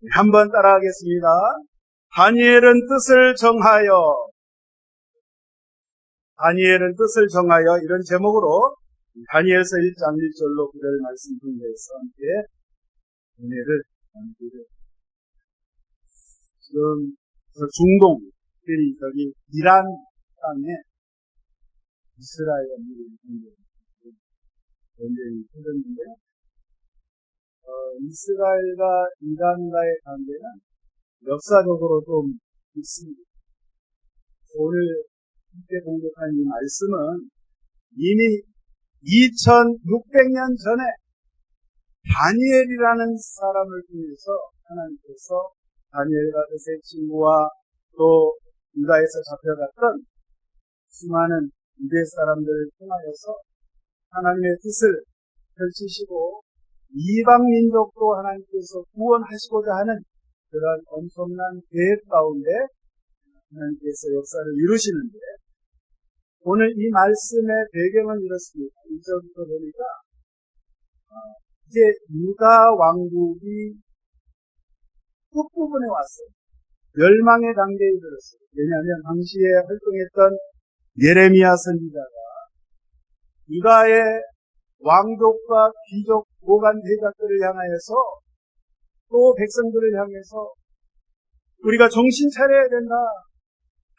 한번 따라하겠습니다. 다니엘은 뜻을 정하여 이런 제목으로 다니엘서 1장 1절로 9절 말씀 분배해서 함께 은혜를 나누기를. 지금 중동, 저기 이란 땅에 이스라엘과 미국이 전쟁이 터졌는데, 이스라엘과 이란과의 관계는 역사적으로 좀 있습니다. 오늘 함께 공독한 이 말씀은 이미 2600년 전에 다니엘이라는 사람을 통해서 하나님께서 다니엘과 그 세 친구와 또 유다에서 잡혀갔던 수많은 유대 사람들을 통하여서 하나님의 뜻을 펼치시고 이방 민족도 하나님께서 구원하시고자 하는 그런 엄청난 계획 가운데 하나님께서 역사를 이루시는데, 오늘 이 말씀의 배경은 이렇습니다. 1절부터 보니까 이제 유다 왕국이 끝부분에 왔어요. 멸망의 단계에 이르렀어요. 왜냐하면 당시에 활동했던 예레미야 선지자가 유다의 왕족과 귀족 고관 대작들을 향하여서 또 백성들을 향해서 우리가 정신 차려야 된다.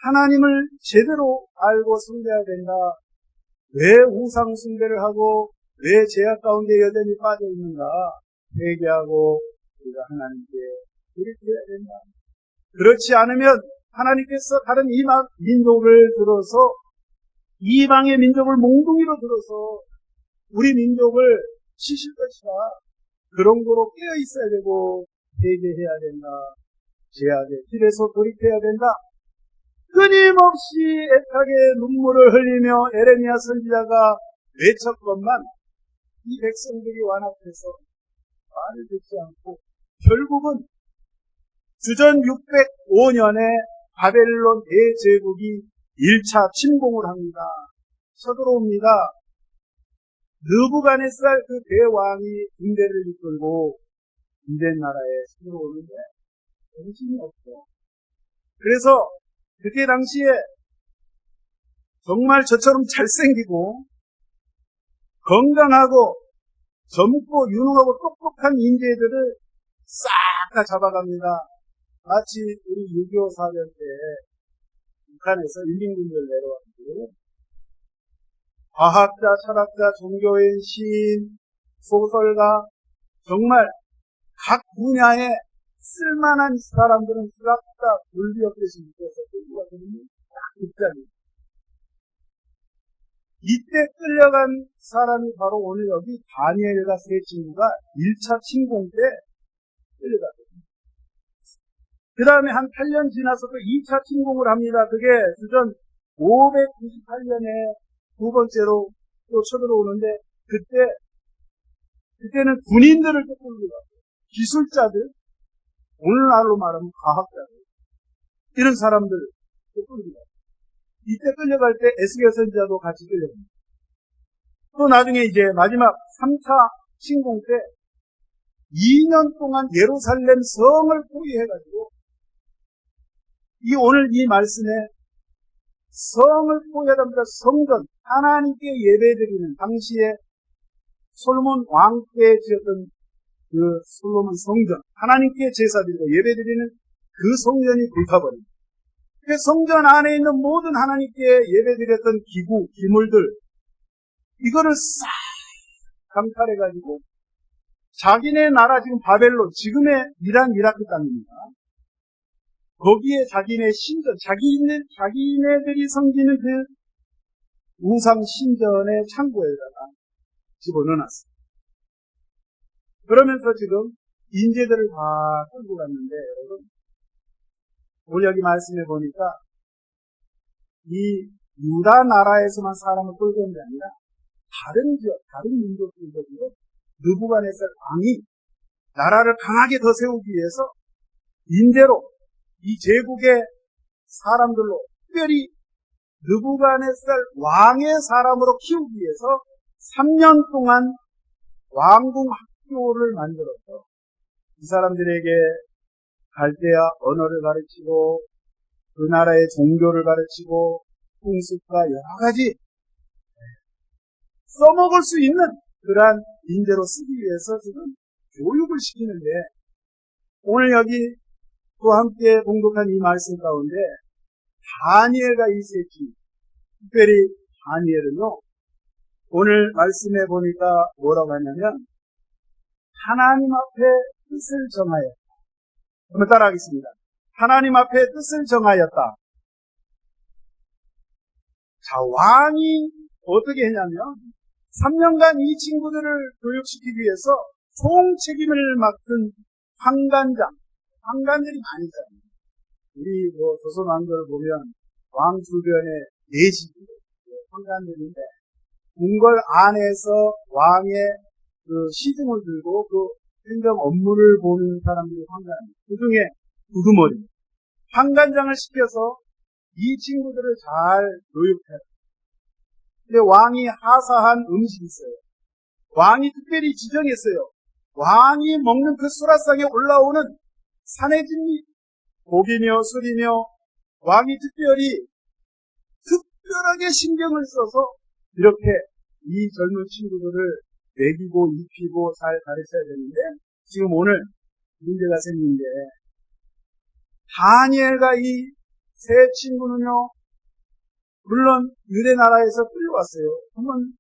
하나님을 제대로 알고 숭배해야 된다. 왜 우상 숭배를 하고 왜 죄악 가운데 여전히 빠져 있는가? 회개하고 우리가 하나님께 돌이켜야 된다. 그렇지 않으면 하나님께서 다른 이방 민족을 들어서 이방의 민족을 몽둥이로 들어서 우리 민족을 치실 것이다. 그런 거로 깨어 있어야 되고 회개해야 된다. 죄악의 길에서 돌이켜야 된다. 끊임없이 애타게 눈물을 흘리며 예레미야 선지자가 외쳤건만 이 백성들이 완악해서 말을 듣지 않고 결국은 주전 605년에 바벨론 대제국이 1차 침공을 합니다. 쳐들어옵니다. 느부갓네살 그 대왕이 군대를 이끌고 유대 나라에 쳐들어오는데 정신이 없어. 그래서 그때 당시에 정말 저처럼 잘생기고 건강하고 젊고 유능하고 똑똑한 인재들을 싹 다 잡아갑니다. 마치 우리 6.25 사변 때 북한에서 인민군들 내려왔고 과학자, 철학자, 종교인, 시인, 소설가, 정말 각 분야에 쓸만한 사람들은 싹 다 물비역대시 밑에서 끌고 가거든요. 딱 입장입니다. 이때 끌려간 사람이 바로 오늘 여기 다니엘과 세 친구가 1차 침공 때 끌려갔거든요. 그 다음에 한 8년 지나서 또 2차 침공을 합니다. 그게 주전 598년에 두 번째로 또 쳐들어오는데, 그때는 군인들을 또 끌고 갔어요. 기술자들, 오늘날로 말하면 과학자들, 이런 사람들 또 끌고 갔어요. 이때 끌려갈 때 에스겔 선지자도 같이 끌려갑니다. 또 나중에 이제 마지막 3차 침공 때 2년 동안 예루살렘 성을 포위해가지고, 오늘 이 말씀에 성을 포위하답니다. 성전, 하나님께 예배드리는, 당시에 솔로몬 왕 때 지었던 그 솔로몬 성전, 하나님께 제사드리고 예배드리는 그 성전이 불타버립니다. 그 성전 안에 있는 모든 하나님께 예배드렸던 기구, 기물들, 이거를 싹 강탈해가지고 자기네 나라, 지금 바벨론, 지금의 이란, 이라크 땅입니다. 거기에 자기네 신전, 자기네들이 섬기는 그 우상 신전의 창고에다가 집어넣어놨어요. 그러면서 지금 인재들을 다 끌고 갔는데, 여러분, 오늘 여기 말씀해 보니까 이 유다 나라에서만 사람을 끌고 온 게 아니라 다른 지역, 다른 민족들도 느부갓네살 왕이 나라를 강하게 더 세우기 위해서 인재로 이 제국의 사람들로, 특별히 느부갓네살 왕의 사람으로 키우기 위해서 3년 동안 왕궁 학교를 만들어서 이 사람들에게 갈대아 언어를 가르치고 그 나라의 종교를 가르치고 풍습과 여러 가지 써먹을 수 있는 그러한 인재로 쓰기 위해서 지금 교육을 시키는데, 오늘 여기 또 함께 봉독한 이 말씀 가운데 다니엘과 이세키, 특별히 다니엘은요, 오늘 말씀해 보니까 뭐라고 하냐면 하나님 앞에 뜻을 정하였다. 한번 따라하겠습니다. 하나님 앞에 뜻을 정하였다. 자, 왕이 어떻게 했냐면 3년간 이 친구들을 교육시키기 위해서 총 책임을 맡은 황관들이 많이 있잖아요. 우리 조선 왕조를 보면 왕 주변에 내지 황관들인데, 궁궐 안에서 왕의 그 시중을 들고 그 행정 업무를 보는 사람들이 황관이에요. 그 중에 우두머리 황관장을 시켜서 이 친구들을 잘 교육해요. 근데 왕이 하사한 음식이 있어요. 왕이 특별히 지정했어요. 왕이 먹는 그 수라상에 올라오는 산의 진미, 고기며 술이며, 왕이 특별하게 신경을 써서 이렇게 이 젊은 친구들을 먹이고 입히고 잘 가르쳐야 되는데, 지금 오늘 문제가 생긴 게, 다니엘과 이 세 친구는요, 물론 유대 나라에서 끌려왔어요. 한번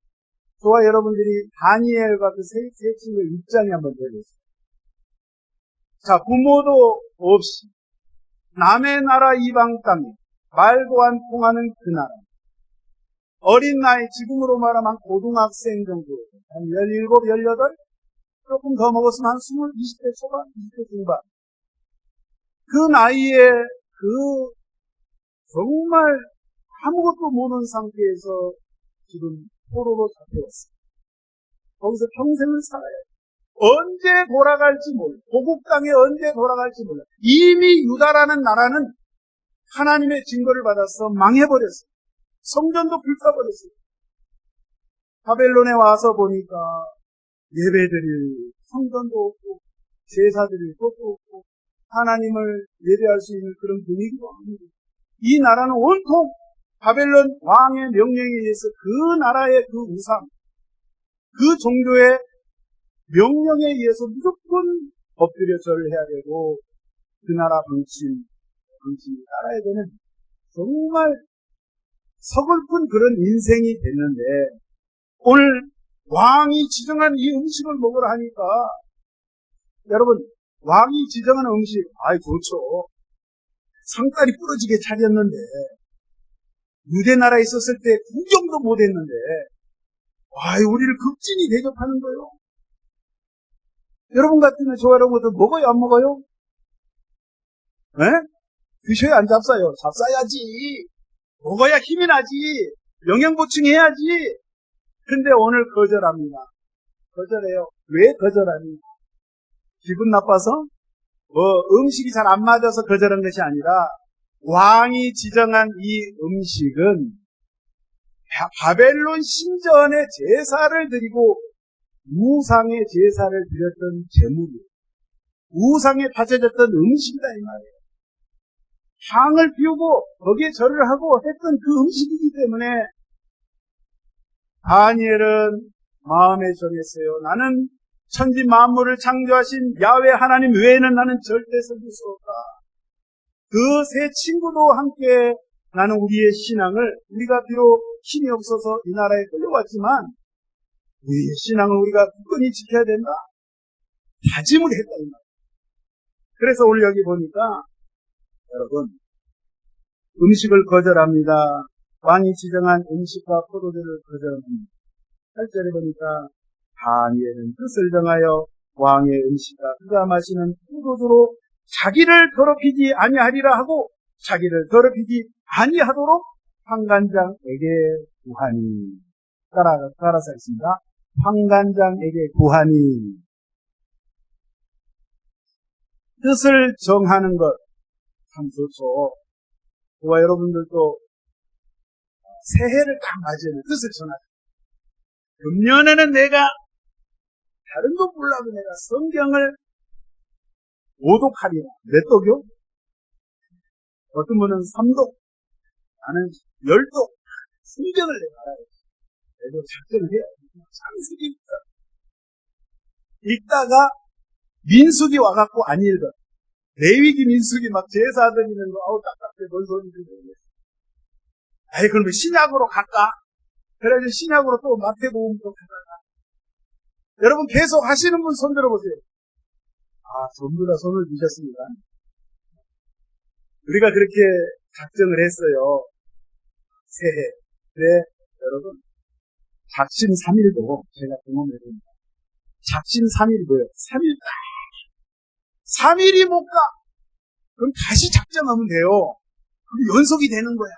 저와 여러분들이 다니엘과 그 세 친구의 입장에 한번 되겠습니다. 자, 부모도 없이 남의 나라 이방 땅에 말도 안 통하는 그 나라, 어린 나이, 지금으로 말하면 고등학생 정도, 한 17, 18, 조금 더 먹었으면 한 20대 초반, 20대 중반, 그 나이에 정말 아무것도 모르는 상태에서 지금 포로로 잡혀왔어요. 거기서 평생을 살아야 해요. 언제 돌아갈지 몰라. 고국 땅에 언제 돌아갈지 몰라. 이미 유다라는 나라는 하나님의 증거를 받아서 망해버렸어요. 성전도 불타버렸어요. 바벨론에 와서 보니까 예배드릴 성전도 없고 제사드릴 것도 없고 하나님을 예배할 수 있는 그런 분위기도 아니고, 이 나라는 온통 바벨론 왕의 명령에 의해서 그 나라의 그 우상, 그 종교의 명령에 의해서 무조건 엎드려 절을 해야 되고 그 나라 방침을 따라야 되는 정말 서글픈 그런 인생이 됐는데, 오늘 왕이 지정한 이 음식을 먹으라 하니까, 여러분, 왕이 지정한 음식, 좋죠. 상다리 부러지게 차렸는데, 유대 나라에 있었을 때 구경도 못했는데, 우리를 극진히 대접하는 거예요. 여러분 같으면 저와 여러분도 먹어요, 안 먹어요? 네? 드셔야 안 잡사요? 잡사야지. 먹어야 힘이 나지. 영양 보충해야지. 근데 오늘 거절합니다. 거절해요. 왜 거절합니까? 기분 나빠서? 음식이 잘 안 맞아서 거절한 것이 아니라, 왕이 지정한 이 음식은 바벨론 신전에 제사를 드리고 우상의 제사를 드렸던 제물이에요. 우상에 바쳐졌던 음식이다 이 말이에요. 향을 피우고 거기에 절을 하고 했던 그 음식이기 때문에 다니엘은 마음에 정했어요. 나는 천지 만물을 창조하신 야훼 하나님 외에는 나는 절대 섬길 수 없다. 그 세 친구도 함께 나는 우리의 신앙을, 우리가 비록 힘이 없어서 이 나라에 끌려왔지만 우리의 신앙을 우리가 굳건히 지켜야 된다. 다짐을 했다 이 말이에요. 그래서 오늘 여기 보니까 여러분, 음식을 거절합니다. 왕이 지정한 음식과 포도주를 거절합니다. 8절에 보니까 다니엘은 뜻을 정하여 왕의 음식과 그가 마시는 포도주로 자기를 더럽히지 아니하리라 하고, 자기를 더럽히지 아니하도록 황관장에게 구하니. 따라서 있습니다. 황관장에게 구하니. 뜻을 정하는 것 참 좋죠. 저와 여러분들도 새해를 딱 맞이하는 뜻을 정하죠. 금년에는 내가 다른 거 보려고 내가 성경을 5도 칼이야. 몇 도요? 어떤 분은 3도, 나는 10도. 승전을 내가 알아요. 그래도 작전을 해야 돼. 상승이 있다. 읽다가 민수기 와갖고 안 읽어. 레위기 민수기 막 제사드리는 거, 아우, 딱딱해, 뭔 소리인지 모르겠어. 아이, 그러면 신약으로 갈까? 그래서 신약으로 또 마태복음 또 가다가. 여러분 계속 하시는 분 손 들어보세요. 아, 전부 다 손을 드셨습니다. 우리가 그렇게 작정을 했어요. 새해. 네, 여러분. 작심삼일도 제가 경험해봅니다. 작심삼일도요. 3일 딱. 3일이 못 가. 그럼 다시 작정하면 돼요. 그럼 연속이 되는 거야.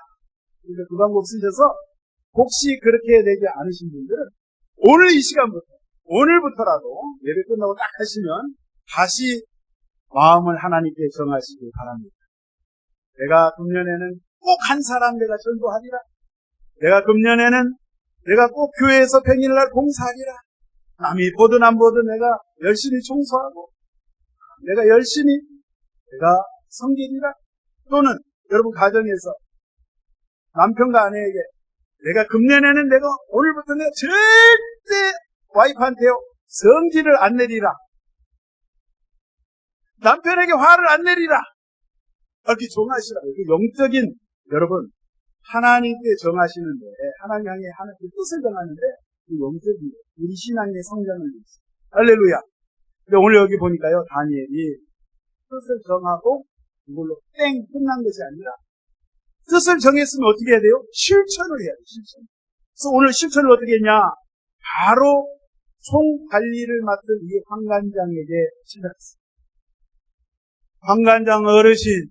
그러니까 그 방법 쓰셔서 혹시 그렇게 되지 않으신 분들은 오늘 이 시간부터, 오늘부터라도 예배 끝나고 딱 하시면 다시 마음을 하나님께 정하시길 바랍니다. 내가 금년에는 꼭 한 사람 내가 전도하리라. 내가 금년에는 내가 꼭 교회에서 평일날 봉사하리라. 남이 보든 안 보든 내가 열심히 청소하고 내가 열심히 내가 섬기리라. 또는 여러분 가정에서 남편과 아내에게 내가 금년에는 내가 오늘부터 내가 절대 와이프한테요 성질을 안 내리라. 남편에게 화를 안 내리라. 이렇게 정하시라. 그 영적인 여러분 하나님께 정하시는데 하나님 향해 하나님께 뜻을 정하는데 그 영적인 우리 신앙의 성장을 위해서. 할렐루야. 근데 오늘 여기 보니까요 다니엘이 뜻을 정하고 이걸로 땡 끝난 것이 아니라 뜻을 정했으면 어떻게 해야 돼요? 실천을 해야 돼요. 실천. 그래서 오늘 실천을 어떻게 했냐? 바로 총 관리를 맡은 이 황관장에게 시작했어요. 황관장 어르신,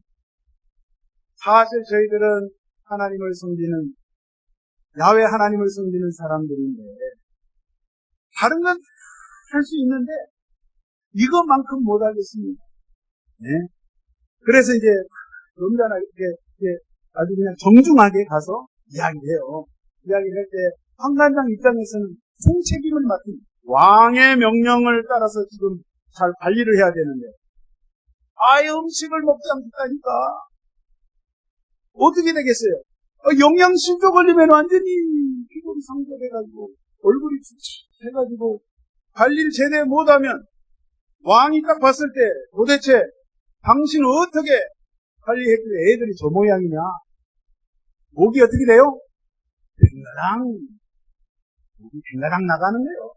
사실 저희들은 하나님을 섬기는, 야훼 하나님을 섬기는 사람들인데, 다른 건 할 수 있는데, 이것만큼 못하겠습니다. 네? 그래서 이제, 언제나 이렇게 아주 그냥 정중하게 가서 이야기해요. 이야기를 할 때, 황관장 입장에서는 총책임을 맡은 왕의 명령을 따라서 지금 잘 관리를 해야 되는데, 아예 음식을 먹지 않겠다니까. 어떻게 되겠어요? 영양실조 걸리면 완전히 피곤이 상절해가지고, 얼굴이 축축해가지고, 관리를 제대로 못하면, 왕이 딱 봤을 때, 도대체, 당신은 어떻게 관리했길래 애들이 저 모양이냐? 목이 어떻게 돼요? 빙가당 나가는 거예요.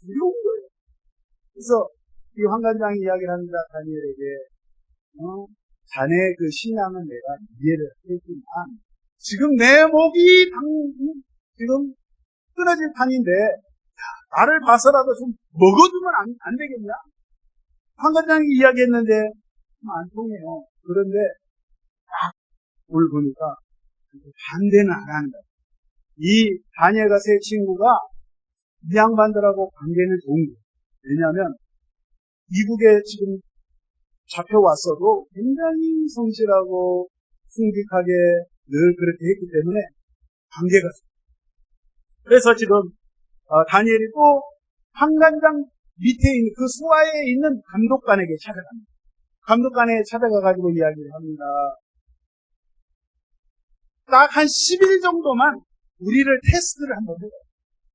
두려운 거예요. 그래서, 이 황관장이 이야기를 합니다. 다니엘에게 자네 그 신앙은 내가 이해를 했지만 지금 내 목이 지금 끊어질 판인데 나를 봐서라도 좀 먹어주면 안 되겠냐? 황관장이 이야기했는데 안 통해요. 그런데 딱 오늘 보니까 반대는 안 한다. 이 다니엘과 세 친구가 이 양반들하고 관계는 좋은 거예요. 왜냐하면 미국에 지금 잡혀왔어도 굉장히 성실하고 승직하게 늘 그렇게 했기 때문에 관계가 좋아요. 그래서 지금 다니엘이 또 황관장 밑에 있는 그 수하에 있는 감독관에게 찾아갑니다. 감독관에 찾아가가지고 이야기를 합니다. 딱 한 10일 정도만 우리를 테스트를 한번 해요.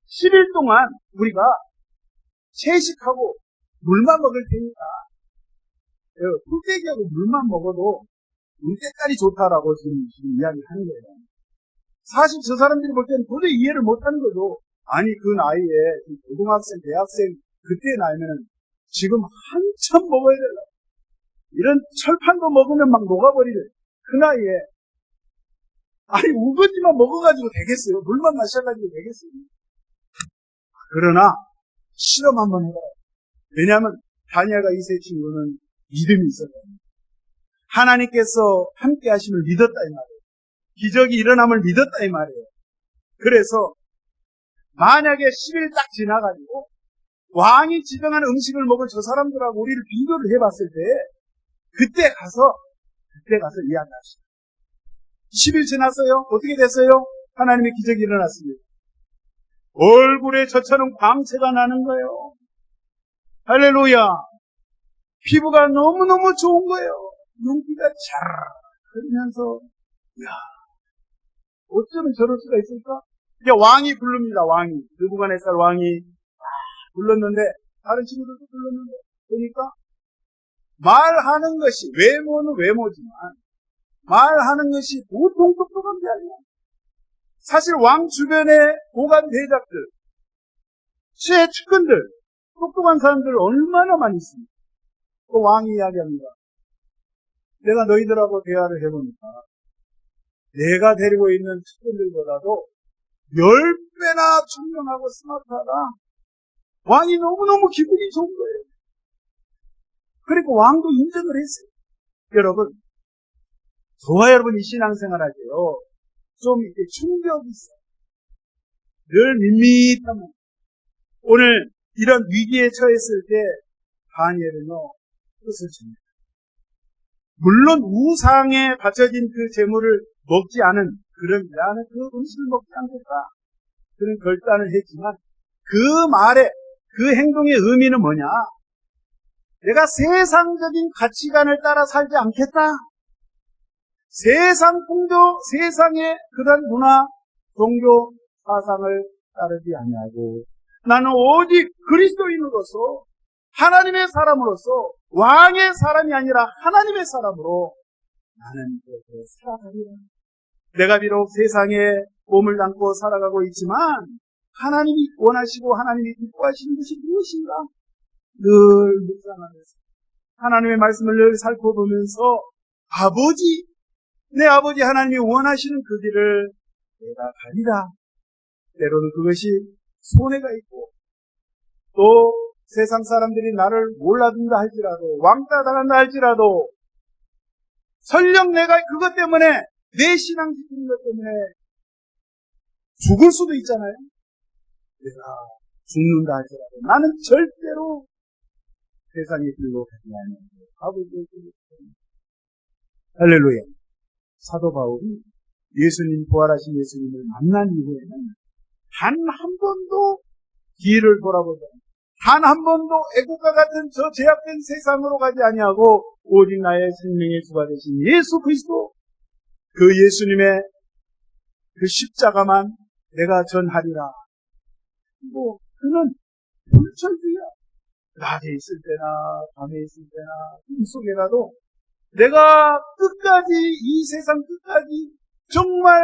10일 동안 우리가 채식하고 물만 먹을 테니까 풀떼기하고 물만 먹어도 우리 때깔이 좋다라고 지금 이야기하는 거예요. 사실 저 사람들이 볼 때는 도저히 이해를 못하는 거죠. 아니 그 나이에 고등학생, 대학생 그때 나이면은 지금 한참 먹어야 되려. 이런 철판도 먹으면 막 녹아버리래. 그 나이에 아니 우거지만 먹어가지고 되겠어요? 물만 마셔가지고 되겠어요? 그러나 실험 한번 해봐요. 왜냐하면 다니엘과 이 세 친구는 믿음이 있어요. 하나님께서 함께 하심을 믿었다 이 말이에요. 기적이 일어남을 믿었다 이 말이에요. 그래서 만약에 10일 딱 지나가지고 왕이 지정한 음식을 먹을 저 사람들하고 우리를 비교를 해봤을 때 그때 가서 이야기합시다. 10일 지났어요? 어떻게 됐어요? 하나님의 기적이 일어났습니다. 얼굴에 저처럼 광채가 나는 거예요. 할렐루야. 피부가 너무너무 좋은 거예요. 윤기가 잘 흐르면서, 이야, 어쩌면 저럴 수가 있을까? 이제 왕이 부릅니다, 왕이. 느부갓네살 왕이 불렀는데, 다른 친구들도 불렀는데, 보니까, 말하는 것이, 외모는 외모지만, 말하는 것이 보통 똑똑한 게 아니야. 사실 왕 주변의 고관 대작들, 최측근들, 똑똑한 사람들 얼마나 많이 있습니까? 그 왕이 이야기합니다. 내가 너희들하고 대화를 해보니까 내가 데리고 있는 측근들보다도 10배나 총명하고 스마트하다. 왕이 너무너무 기분이 좋은 거예요. 그리고 왕도 인정을 했어요. 여러분, 저와 여러분이 신앙생활 하세요. 좀 이렇게 충격이 있어요. 늘 밋밋하면. 오늘 이런 위기에 처했을 때 다니엘은요, 뜻을 줍니다. 물론 우상에 바쳐진 그 재물을 먹지 않은, 그런 나는 그 음식을 먹지 않겠다, 그런 결단을 했지만 그 말에, 그 행동의 의미는 뭐냐? 내가 세상적인 가치관을 따라 살지 않겠다. 세상 풍조, 세상의 그런 문화, 종교, 사상을 따르지 아니하고 나는 오직 그리스도인으로서 하나님의 사람으로서 왕의 사람이 아니라 하나님의 사람으로 나는 그렇게 살아가리라. 내가 비록 세상에 몸을 담고 살아가고 있지만 하나님이 원하시고 하나님이 기뻐하시는 것이 무엇인가? 늘 묵상하면서 하나님의 말씀을 늘 살펴보면서 내 아버지 하나님이 원하시는 그 길을 내가 가리라. 때로는 그것이 손해가 있고 또 세상 사람들이 나를 몰라준다 할지라도 왕따 당한다 할지라도 설령 내가 그것 때문에 내 신앙 지키는 것 때문에 죽을 수도 있잖아요. 내가 죽는다 할지라도 나는 절대로 세상의 길로 가지 않는다. 아버지의 길로 할렐루야. 사도 바울이 예수님, 부활하신 예수님을 만난 이후에는 단 한 번도 뒤를 돌아보지 않고 단 한 번도 애국과 같은 저 제약된 세상으로 가지 아니하고 오직 나의 생명의 주가 되신 예수 그리스도, 그 예수님의 그 십자가만 내가 전하리라. 그는 불철주야. 낮에 있을 때나 밤에 있을 때나 꿈속에라도 내가 끝까지, 이 세상 끝까지 정말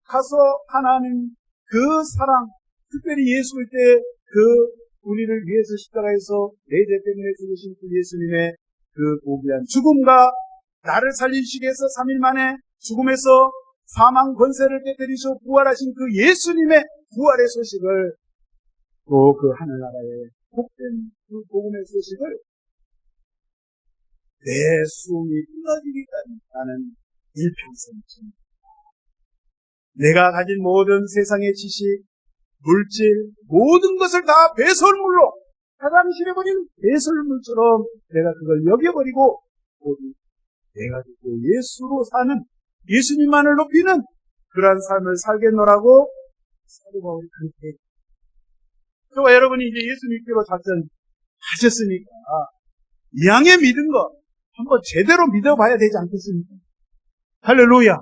가서 하나님 그 사랑, 특별히 예수일 때 그 우리를 위해서 십자가에서 내 죄 때문에 죽으신 그 예수님의 그 고귀한 죽음과 나를 살리시기 위해서 3일 만에 죽음에서 사망 권세를 깨뜨리시고 부활하신 그 예수님의 부활의 소식을, 또 그 하늘나라의 복된 그 복음의 소식을 내 숨이 끊어지기까지 나는 일평생 전합니다. 내가 가진 모든 세상의 지식, 물질, 모든 것을 다 배설물로, 화장실해버린 배설물처럼 내가 그걸 여겨버리고 오직 내가 듣고 예수로 사는, 예수님만을 높이는 그러한 삶을 살겠노라고 사도 바울이 그렇게 했죠. 저와 여러분이 이제 예수 믿기로 작정하셨으니까 양의 믿은 거 한번 제대로 믿어봐야 되지 않겠습니까? 할렐루야.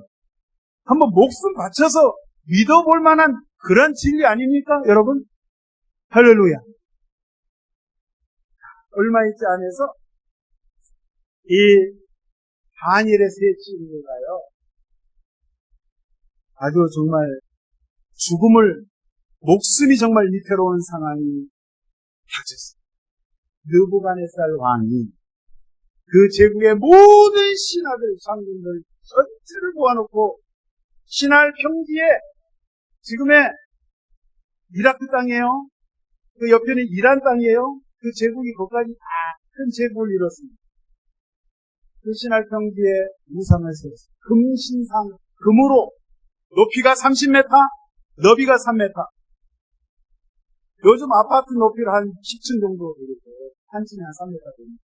한번 목숨 바쳐서 믿어볼 만한 그런 진리 아닙니까, 여러분? 할렐루야. 얼마 있지 않아서 이 다니엘의 세 친구가요, 아주 정말 목숨이 정말 위태로운 상황이 닥쳤습니다. 느부갓네살 왕이 그 제국의 모든 신하들, 장군들 전체를 모아놓고 신할 평지에, 지금의 이라크 땅이에요. 그 옆에는 이란 땅이에요. 그 제국이 거기까지 다 큰 제국을 이뤘습니다. 그 신할 평지에 우상을 세웠습니다. 금신상, 금으로 높이가 30m, 너비가 3m. 요즘 아파트 높이를 한 10층 정도 되겠어요. 한 층에 한 3m 됩니다.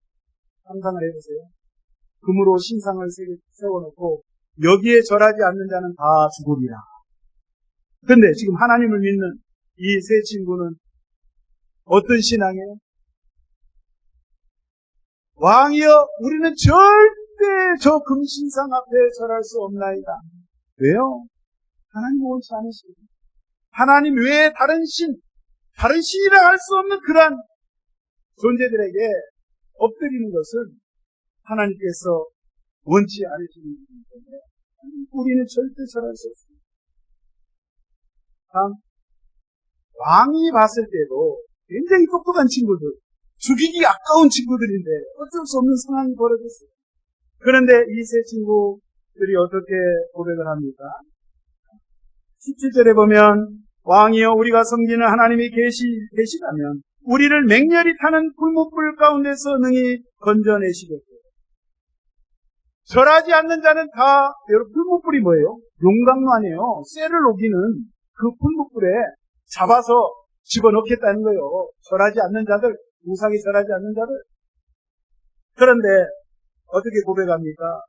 상상을 해보세요. 금으로 신상을 세워놓고 여기에 절하지 않는 자는 다 죽으리라. 근데 지금 하나님을 믿는 이 세 친구는 어떤 신앙이에요? 왕이여 우리는 절대 저 금신상 앞에 절할 수 없나이다. 왜요? 하나님 옳지 않으시고 하나님 외에 다른 신이라 할 수 없는 그러한 존재들에게 엎드리는 것은 하나님께서 원치 않으시는 것이기 때문에 우리는 절대 절할 수 없습니다. 참 왕이 봤을 때도 굉장히 똑똑한 친구들, 죽이기 아까운 친구들인데 어쩔 수 없는 상황이 벌어졌어요. 그런데 이 세 친구들이 어떻게 고백을 합니까? 17절에 보면 왕이여 우리가 섬기는 하나님이 계시다면 우리를 맹렬히 타는 불못불 가운데서 능히 건져내시겠고 절하지 않는 자는 다, 여러분 불못불이 뭐예요? 용광로 아니에요. 쇠를 녹이는 그 불못불에 잡아서 집어넣겠다는 거예요. 절하지 않는 자들, 우상이 절하지 않는 자들. 그런데 어떻게 고백합니까?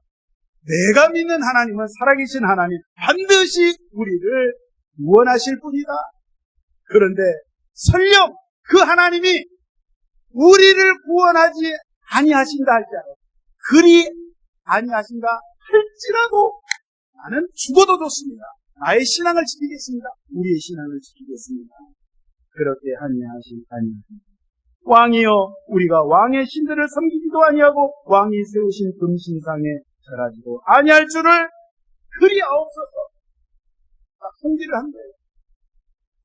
내가 믿는 하나님은 살아계신 하나님, 반드시 우리를 구원하실 분이다. 그런데 설령 그 하나님이 우리를 구원하지 아니하신다 할지라도, 그리 아니하신다 할지라도 나는 죽어도 좋습니다. 나의 신앙을 지키겠습니다. 우리의 신앙을 지키겠습니다. 그렇게 아니하십니다. 왕이여 우리가 왕의 신들을 섬기지도 아니하고 왕이 세우신 금신상에 절하지도 아니할 줄을 그리하옵소서. 딱 통지를 한 거예요.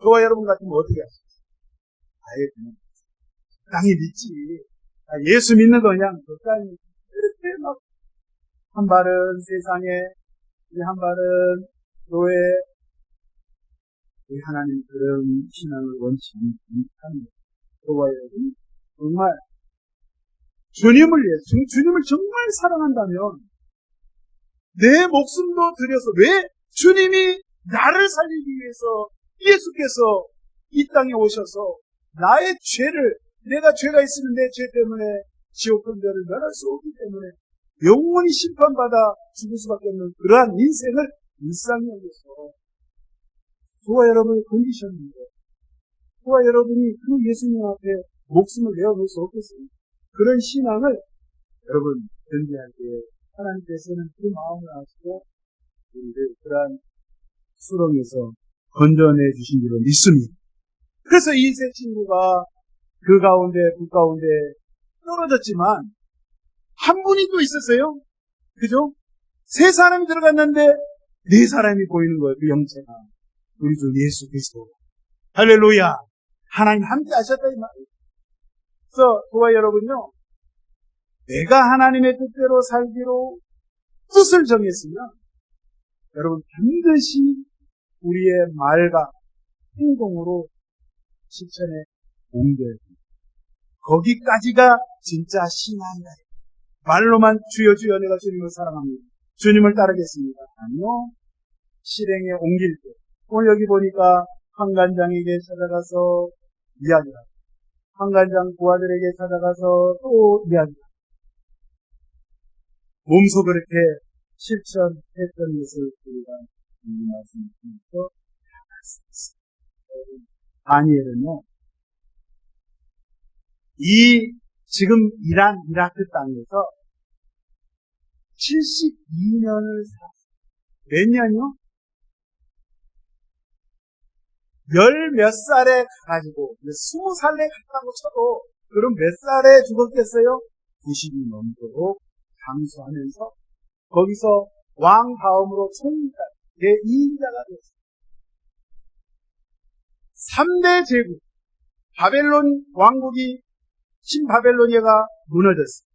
저와 여러분 같으면 어떻게 하시겠어요? 아예 그냥 적당히 믿지. 예수 믿는 거 그냥 적당히 이렇게 막 한 발은 세상에, 한 발은 교회, 우리 하나님 그런 신앙을 원치 않는 저와 여러분 정말 주님을 위해 주님을 정말 사랑한다면 내 목숨도 들여서 왜 주님이 나를 살리기 위해서 예수께서 이 땅에 오셔서 나의 죄를 내가 죄가 있으면 내 죄 때문에 지옥 근절을 면할 수 없기 때문에 영원히 심판받아 죽을 수밖에 없는 그러한 인생을 일상에 여겨서 저와 여러분이 건디션인데 저와 여러분이 그 예수님 앞에 목숨을 내어놓을 수 없겠습니다. 그런 신앙을 여러분 견디할 때 하나님께서는 그 마음을 아시고 우리를 그러한 수렁에서 건져내 주신 줄로 믿습니다. 그래서 이 세 친구가 그 가운데 불 가운데 떨어졌지만 한 분이 또 있었어요. 그죠? 세 사람이 들어갔는데 네 사람이 보이는 거예요. 그 영체가 우리 주 예수 그리스도. 할렐루야. 하나님 함께 하셨다 이 말이에요. 그래서 저와 여러분요, 내가 하나님의 뜻대로 살기로 뜻을 정했으면 여러분 반드시 우리의 말과 행동으로 실천에 옮겨야 됩니다. 거기까지가 진짜 신앙이다. 말로만 주여 주여 내가 주님을 사랑합니다. 주님을 따르겠습니다. 아니요. 실행에 옮길 때. 오늘 여기 보니까 환관장에게 찾아가서 이야기하고 환관장 부하들에게 찾아가서 또 이야기하고 몸소 그렇게 실천했던 것을 우리가 말씀드리면서 다니엘은요, 이 지금 이라크 땅에서 72년을 살았어요. 몇 년이요? 열 몇 살에 가지고 20살에 갔다고 쳐도 그럼 몇 살에 죽었겠어요? 90이 넘도록 장수하면서 거기서 왕 다음으로 총리가 제2인자가 되었어요. 3대 제국 바벨론 왕국이 신바벨로니아가 무너졌어요.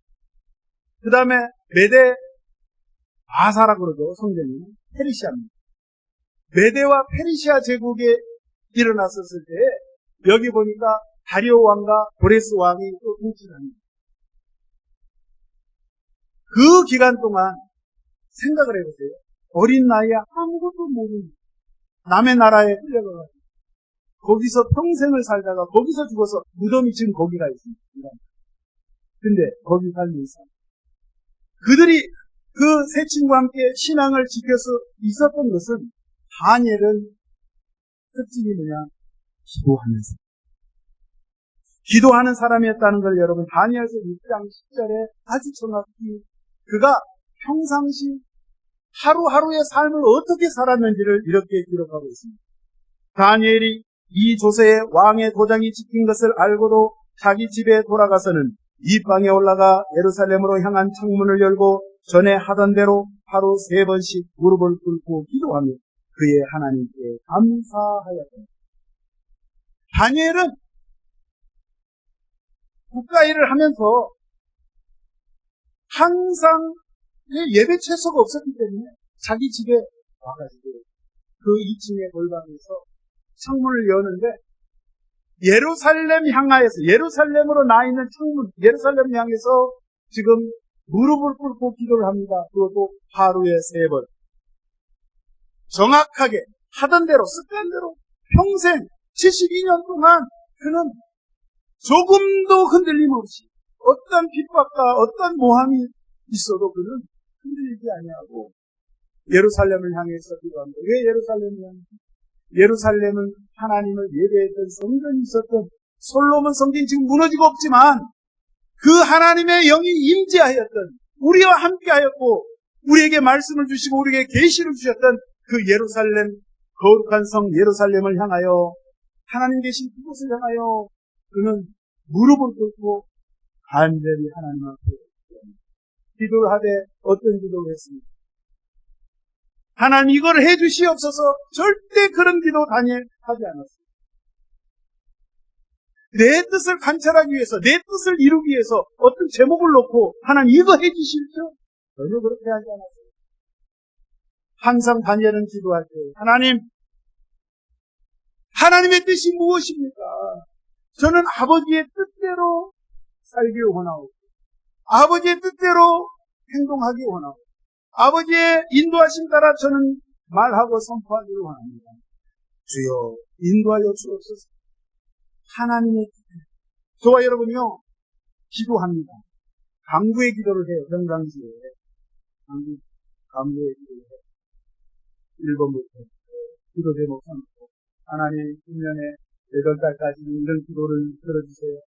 그 다음에 메데 바사라고 그러죠. 성경이 페르시아입니다. 메데와 페르시아 제국에 일어났었을 때 여기 보니까 다리오 왕과 고레스 왕이 또 통치를 합니다. 그 기간 동안 생각을 해보세요. 어린 나이에 아무것도 모르는 남의 나라에 끌려가가지고 거기서 평생을 살다가 거기서 죽어서 무덤이 지금 거기가 있습니다. 근데 거기 살면서 그들이 그 세 친구와 함께 신앙을 지켜서 있었던 것은 다니엘은 특징이 뭐냐? 기도하면서. 기도하는 사람이었다는 걸 여러분 다니엘서 6장 10절에 아주 정확히 그가 평상시 하루하루의 삶을 어떻게 살았는지를 이렇게 기록하고 있습니다. 다니엘이 이 조세의 왕의 도장이 찍힌 것을 알고도 자기 집에 돌아가서는 이 방에 올라가 예루살렘으로 향한 창문을 열고 전에 하던 대로 하루 3번씩 무릎을 꿇고 기도하며 그의 하나님께 감사하였다. 다니엘은 국가일을 하면서 항상 예배 채소가 없었기 때문에 자기 집에 와가지고 그 2층의 골방에서 창문을 여는데 예루살렘 향하여서 예루살렘으로 나 있는 창문 예루살렘 향해서 지금 무릎을 꿇고 기도를 합니다. 그것도 하루에 3번 정확하게 하던 대로 습관대로 평생 72년 동안 그는 조금도 흔들림 없이 어떤 핍박과 어떤 모함이 있어도 그는 흔들리지 아니하고 예루살렘을 향해서 기도합니다. 왜 예루살렘을 향해서? 예루살렘은 하나님을 예배했던 성전이 있었던 솔로몬 성전이 지금 무너지고 없지만 그 하나님의 영이 임재하였던 우리와 함께하였고 우리에게 말씀을 주시고 우리에게 계시를 주셨던 그 예루살렘 거룩한 성 예루살렘을 향하여 하나님 계신 그곳을 향하여 그는 무릎을 꿇고 간절히 하나님 앞에 기도를 하되 어떤 기도를 했습니까? 하나님 이걸 해주시옵소서. 절대 그런 기도 다니엘 하지 않았어요. 내 뜻을 관찰하기 위해서 내 뜻을 이루기 위해서 어떤 제목을 놓고 하나님 이거 해주실죠? 전혀 그렇게 하지 않았어요. 항상 다니엘은 기도할 때 하나님의 뜻이 무엇입니까? 저는 아버지의 뜻대로 살기 원하고 아버지의 뜻대로 행동하기 원하고 아버지의 인도하심 따라 저는 말하고 선포하기를 원합니다. 주여 인도하여 주옵소서. 하나님의 뜻대로. 저와 여러분이요 기도합니다. 간구의 기도를 해요. 평상시에 간구의 기도를 해요. 1번부터 기도 제목 삼고 하나님 1년에 8달까지 이런 기도를 들어주세요.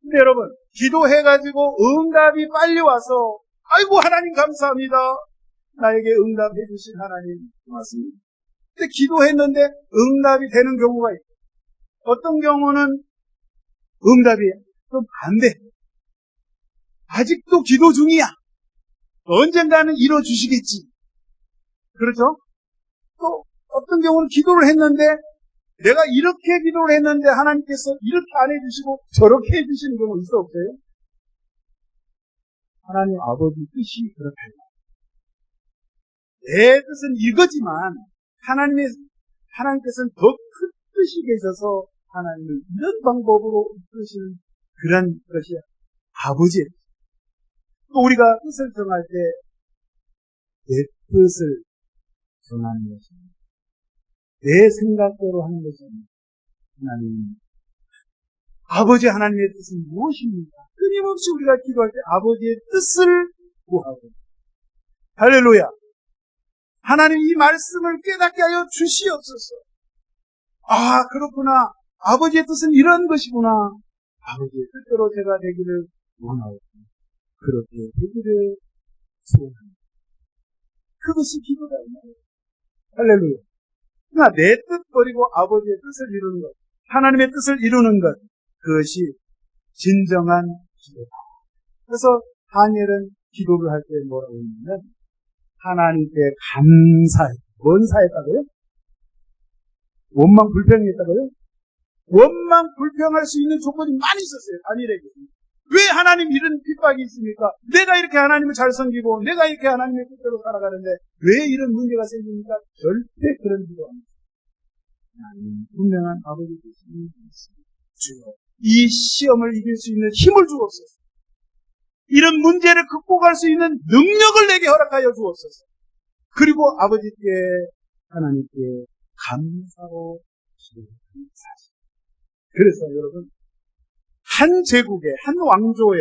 근데 여러분 기도해가지고 응답이 빨리 와서 아이고 하나님 감사합니다. 나에게 응답해 주신 하나님 고맙습니다. 근데 기도했는데 응답이 되는 경우가 있고 어떤 경우는 응답이 좀 안 돼. 아직도 기도 중이야. 언젠가는 이뤄주시겠지. 그렇죠? 또 어떤 경우는 기도를 했는데 내가 이렇게 기도를 했는데 하나님께서 이렇게 안 해주시고 저렇게 해주시는 경우 있어 없어요? 하나님 아버지 뜻이 그렇다요. 내 뜻은 이거지만 하나님께서는 더 큰 뜻이 계셔서 하나님을 이런 방법으로 이끄시는 그런 것이 아버지의 뜻. 또 우리가 뜻을 정할 때 내 뜻을 정하는 것입니다. 내 생각대로 하는 것입니다. 하나님 아버지 하나님의 뜻은 무엇입니까? 끊임없이 우리가 기도할 때 아버지의 뜻을 구하고 할렐루야. 하나님 이 말씀을 깨닫게 하여 주시옵소서. 아 그렇구나. 아버지의 뜻은 이런 것이구나. 아버지의 뜻대로 제가 되기를 원하고 그렇게 되기를 소원합니다. 그것이 기도다. 할렐루야. 그러나 내 뜻 버리고 아버지의 뜻을 이루는 것, 하나님의 뜻을 이루는 것, 그것이 진정한 기도다. 그래서 다니엘은 기도를 할 때 뭐라고 했냐면 하나님께 감사해. 뭔 사했다고요? 원망 불평했다고요? 원망 불평할 수 있는 조건이 많이 있었어요. 다니엘에게. 왜 하나님 이런 핍박이 있습니까? 내가 이렇게 하나님을 잘 섬기고 내가 이렇게 하나님의 뜻대로 살아가는데 왜 이런 문제가 생깁니까? 절대 그런 기도 안 해요. 하나님 분명한 아버지 뜻이 있습니다. 주여 이 시험을 이길 수 있는 힘을 주옵소서. 이런 문제를 극복할 수 있는 능력을 내게 허락하여 주옵소서. 그리고 아버지께 하나님께 감사로 기도하는 사실. 그래서 여러분 한 제국에 한 왕조에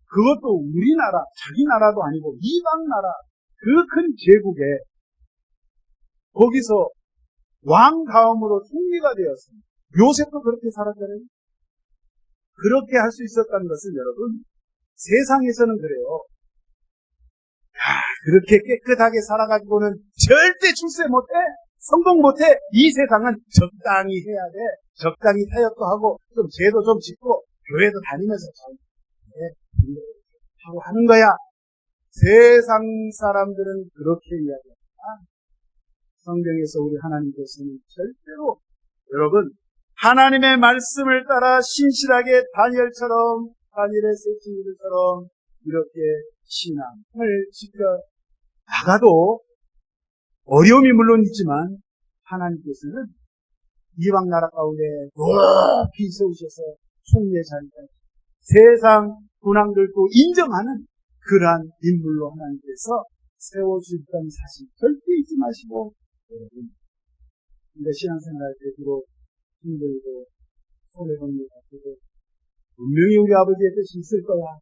그것도 우리나라 자기 나라도 아니고 이방 나라 그 큰 제국에 거기서 왕 다음으로 총리가 되었습니다. 요셉도 그렇게 살았잖아요. 그렇게 할 수 있었다는 것은 여러분, 세상에서는 그래요. 그렇게 깨끗하게 살아가지고는 절대 출세 못해, 성공 못해. 이 세상은 적당히 해야 돼. 적당히 타협도 하고, 좀 죄도 좀 짓고, 교회도 다니면서 잘 하고 하는 거야. 세상 사람들은 그렇게 이야기합니다. 성경에서 우리 하나님께서는 절대로, 여러분, 하나님의 말씀을 따라 신실하게 다니엘의 세 친구들처럼 이렇게 신앙을 지켜 나가도 어려움이 물론 있지만 하나님께서는 이방 나라 가운데 높이 세우셔서 총리의 자리까지 세상 군왕들도 인정하는 그러한 인물로 하나님께서 세워주셨다는 사실 절대 잊지 마시고, 여러분, 우리가 신앙생활할 때 주로 힘들고 손해보는 것 같아도 분명히 우리 아버지의 뜻이 있을 거야.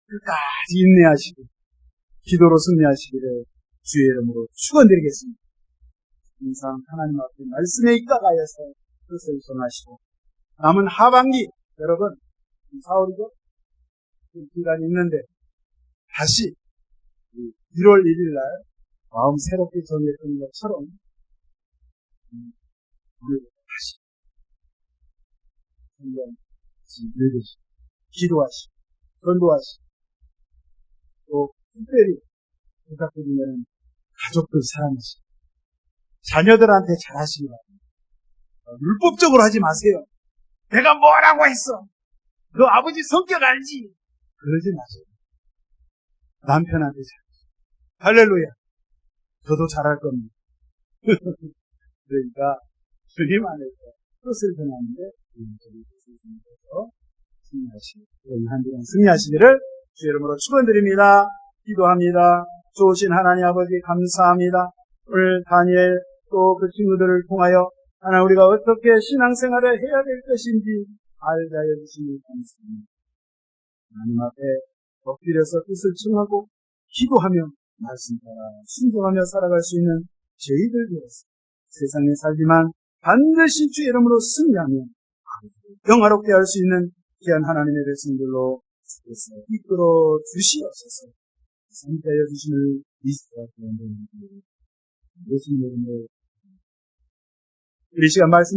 끝까지 인내하시고 기도로 승리하시기를 주의 이름으로 축원드리겠습니다. 항상 하나님 앞에 말씀에 입각하여서 뜻을 전하시고, 남은 하반기, 여러분, 4월이죠? 기간이 있는데 다시 1월 1일 날 마음 새롭게 정했던 것처럼 우리 다시 한번 읽으시고 기도하시고 전도하시고, 또 특별히 부탁드리면 가족들 사랑하시고 자녀들한테 잘하시기 바랍니다. 율법적으로 하지 마세요. 내가 뭐라고 했어? 너 아버지 성격 알지? 그러지 마세요. 남편한테 잘하시고. 할렐루야. 저도 잘할 겁니다. 그러니까 주님 안에서 뜻을 전하는데 승리하시고, 한 주간 승리하시기를 주의 이름으로 축원드립니다. 기도합니다. 좋으신 하나님 아버지 감사합니다. 오늘 다니엘 또 그 친구들을 통하여 하나님 우리가 어떻게 신앙생활을 해야 될 것인지 알게 하여 주시니 감사합니다. 하나님 앞에 엎드려서 뜻을 청하고 기도하며 말씀 따라 순종하며 살아갈 수 있는 저희들 되었습니다. 세상에 살지만 반드시 주의 이름으로 승리하며 영화롭게 할 수 있는 귀한 하나님의 백성들로 이끌어 주시옵소서. 함께하여 주시는 미스터 예수님의 이름으로 우리 시간 말씀